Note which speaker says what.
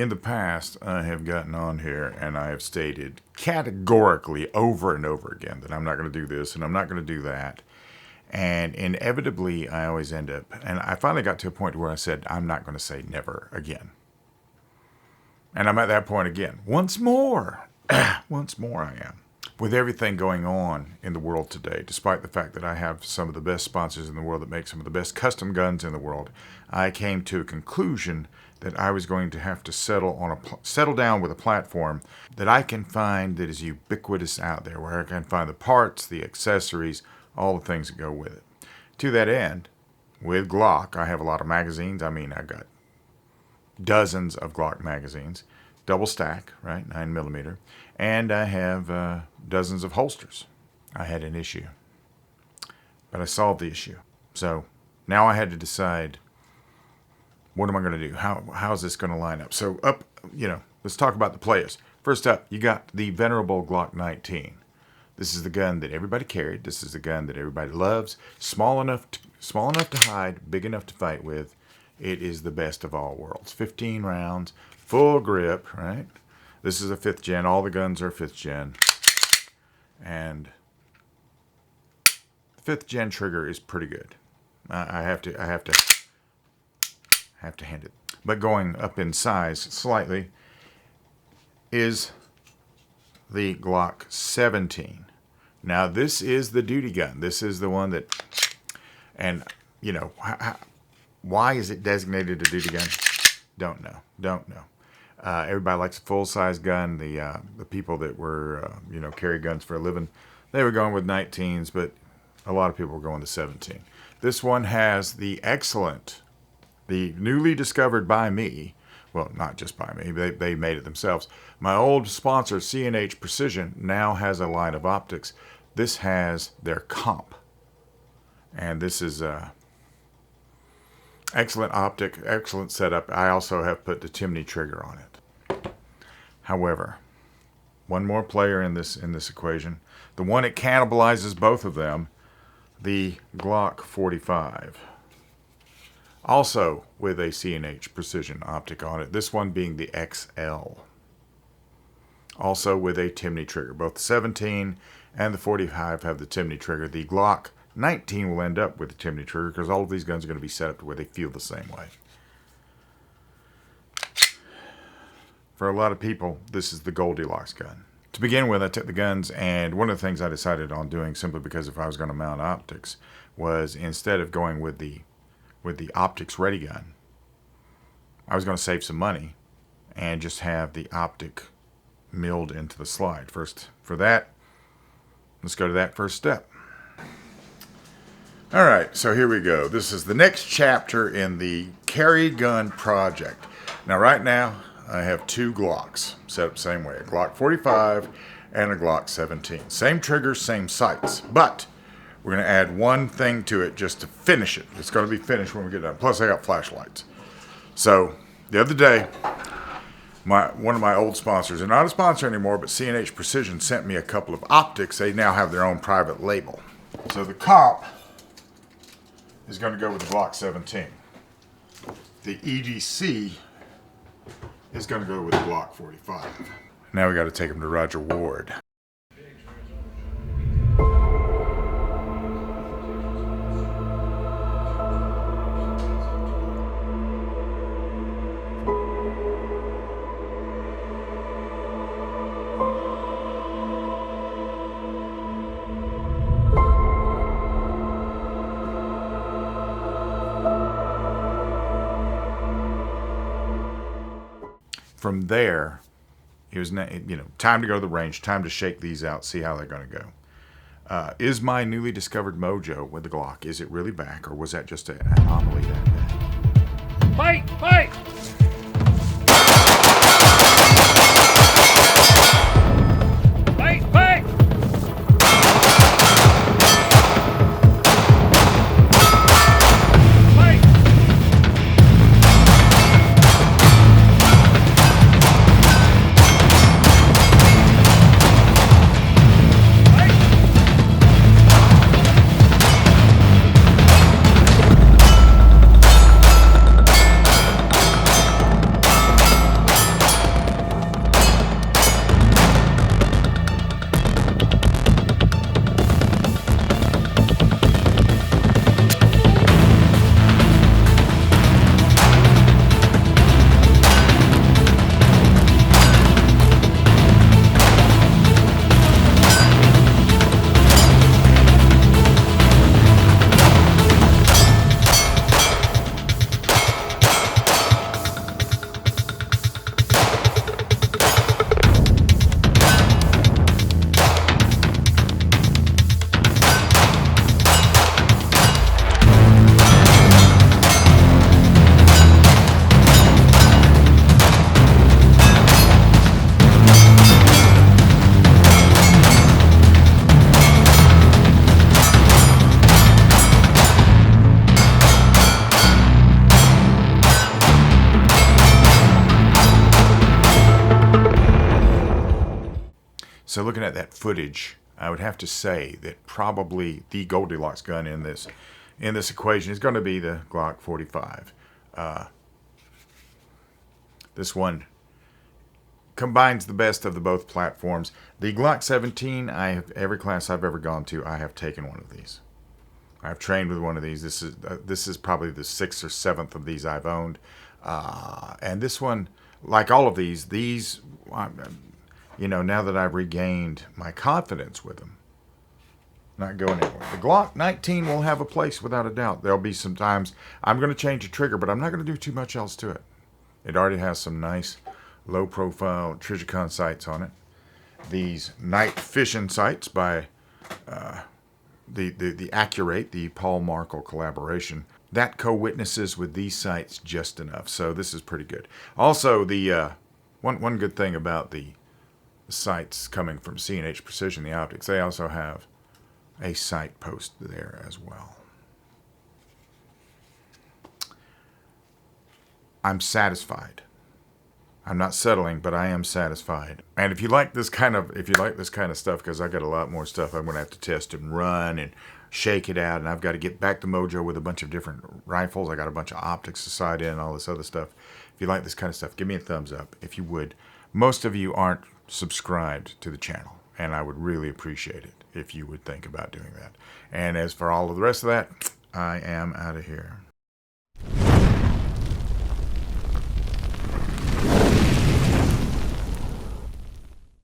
Speaker 1: In the past, I have gotten on here and I have stated categorically over and over again that I'm not going to do this and I'm not going to do that. And inevitably, I always end up, and I finally got to a point where I said, I'm not going to say never again. And I'm at that point again. Once more. Once more I am. With everything going on in the world today, despite the fact that I have some of the best sponsors in the world that make some of the best custom guns in the world, I came to a conclusion that I was going to have to settle down with a platform that I can find that is ubiquitous out there, where I can find the parts, the accessories, all the things that go with it. To that end, with Glock, I have a lot of magazines. I mean, I've got dozens of Glock magazines, double stack, right, 9mm, and I have dozens of holsters. I had an issue, but I solved the issue. So now I had to decide, what am I going to do? How is this going to line up? So let's talk about the players. First up, you got the venerable Glock 19. This is the gun that everybody carried. This is the gun that everybody loves. Small enough to hide, big enough to fight with. It is the best of all worlds. 15 rounds, full grip, right? This is a 5th gen. All the guns are 5th gen. And the 5th gen trigger is pretty good. I have to hand it. But going up in size slightly is the Glock 17. Now this is the duty gun. This is the one that, and why is it designated a duty gun? Don't know. Everybody likes a full-size gun. The people that were, carry guns for a living, they were going with 19s, but a lot of people were going to 17. This one has the newly discovered by me, well, not just by me, they made it themselves. My old sponsor, C&H Precision, now has a line of optics. This has their comp. And this is excellent optic, excellent setup. I also have put the chimney trigger on it. However, one more player in this equation. The one that cannibalizes both of them, the Glock 45. Also with a C&H Precision optic on it. This one being the XL. Also with a chimney trigger. Both the 17 and the 45 have the chimney trigger. The Glock 19 will end up with the chimney trigger because all of these guns are going to be set up to where they feel the same way. For a lot of people, this is the Goldilocks gun. To begin with, I took the guns, and one of the things I decided on doing, simply because if I was going to mount optics, was instead of going with the optics ready gun, I was going to save some money and just have the optic milled into the slide. First, for that, let's go to that first step. All right, so here we go. This is the next chapter in the carry gun project. Now, right now, I have 2 Glocks set up the same way, a Glock 45 and a Glock 17. Same triggers, same sights, but we're going to add one thing to it just to finish it. It's going to be finished when we get done. Plus, I got flashlights. So, the other day, one of my old sponsors, they're not a sponsor anymore, but C&H Precision sent me a couple of optics. They now have their own private label. So the comp is going to go with the Glock 17. The EDC is going to go with the Glock 45. Now we got to take them to Roger Ward. From there, it was time to go to the range, time to shake these out, see how they're going to go. Is my newly discovered mojo with the Glock, is it really back, or was that just an anomaly that day?
Speaker 2: Fight! Fight! Fight! Fight!
Speaker 1: So looking at that footage, I would have to say that probably the Goldilocks gun in this equation is going to be the Glock 45. This one combines the best of the both platforms. The Glock 17, every class I've ever gone to, I have taken one of these. I've trained with one of these. This is probably the 6th or 7th of these I've owned. And this one, like all of these, now that I've regained my confidence with them, not going anywhere. The Glock 19 will have a place without a doubt. There'll be some times I'm going to change the trigger, but I'm not going to do too much else to it. It already has some nice low-profile Trijicon sights on it. These night fishing sights by the Accurate, the Paul Markle collaboration. That co-witnesses with these sights just enough. So this is pretty good. Also, the one good thing about the sights coming from C&H Precision, the optics, they also have a sight post there as well. I'm satisfied. I'm not settling, but I am satisfied. And if you like this kind of stuff, because I got a lot more stuff I'm going to have to test and run and shake it out, and I've got to get back to Mojo with a bunch of different rifles. I got a bunch of optics to sight in and all this other stuff. If you like this kind of stuff, give me a thumbs up if you would. Most of you aren't subscribed to the channel, and I would really appreciate it if you would think about doing that. And as for all of the rest of that, I am out of here.